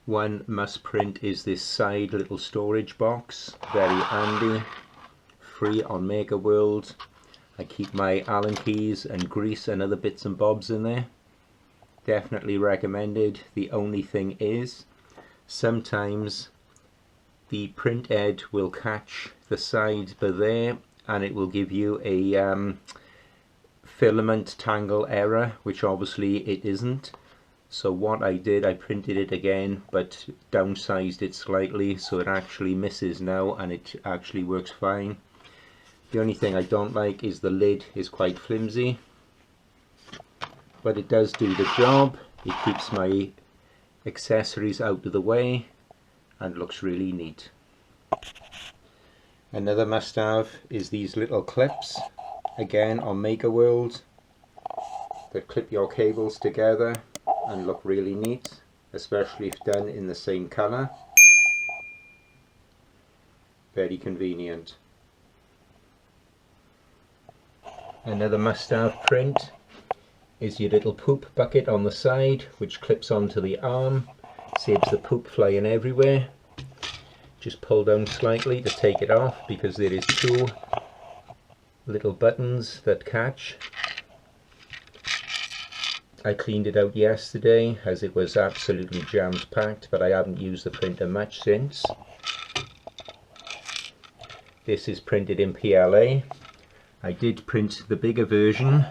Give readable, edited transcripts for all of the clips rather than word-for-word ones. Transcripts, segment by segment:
One must print is this side little storage box, very handy, free on Maker World. I keep my Allen keys and grease and other bits and bobs in there. Definitely recommended. The only thing is, sometimes the print head will catch the side by there and it will give you a filament tangle error, which obviously it isn't. So what I did, I printed it again but downsized it slightly so it actually misses now and it actually works fine. The only thing I don't like is the lid is quite flimsy, but it does do the job. It keeps my accessories out of the way and looks really neat. Another must-have is these little clips, again on Maker World, that clip your cables together and look really neat, especially if done in the same colour. Very convenient. Another must-have print is your little poop bucket on the side, which clips onto the arm, saves the poop flying everywhere. Just pull down slightly to take it off because there is two little buttons that catch. I cleaned it out yesterday as it was absolutely jammed packed, but I haven't used the printer much since. This is printed in PLA. I did print the bigger version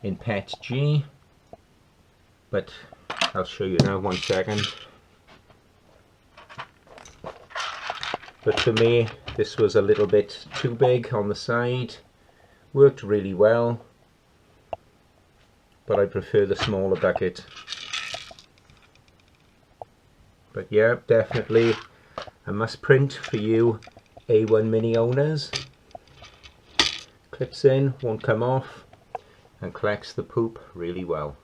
in PETG, but I'll show you now, 1 second. But for me, this was a little bit too big on the side. Worked really well, but I prefer the smaller bucket. But yeah, definitely a must print for you A1 Mini owners. Clips in, won't come off, and collects the poop really well.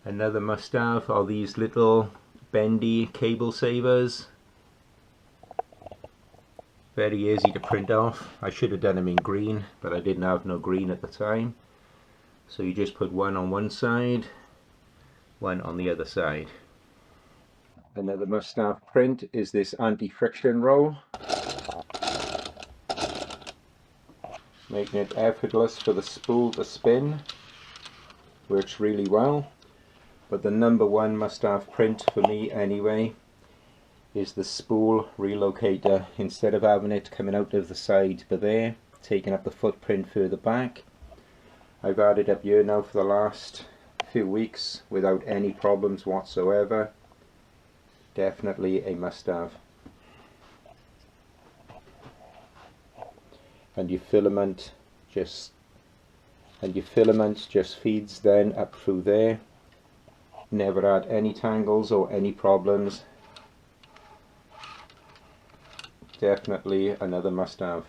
Another must have are these little bendy cable savers. Very easy to print off. I should have done them in green, but I didn't have no green at the time. So you just put one on one side, one on the other side. Another must have print is this anti-friction roll, making it effortless for the spool to spin. Works really well. But the number one must have print for me anyway is the spool relocator. Instead of having it coming out of the side but there, taking up the footprint further back, I've had it up here now for the last few weeks without any problems whatsoever. Definitely a must have. And your filament just feeds then up through there. Never had any tangles or any problems. Definitely another must have.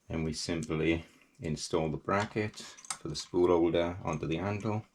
And we simply install the bracket for the spool holder onto the handle.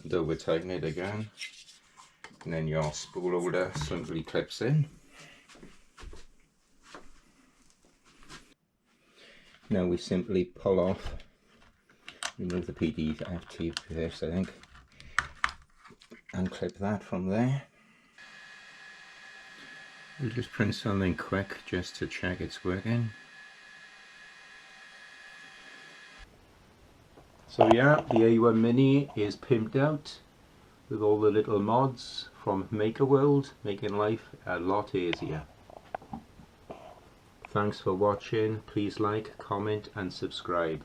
And over tighten it again, and then your spool holder simply clips in. Now we simply pull off, remove the PDFT first I think, and clip that from there. We'll just print something quick just to check it's working. So yeah, the A1 Mini is pimped out with all the little mods from MakerWorld, making life a lot easier. Thanks for watching. Please like, comment and subscribe.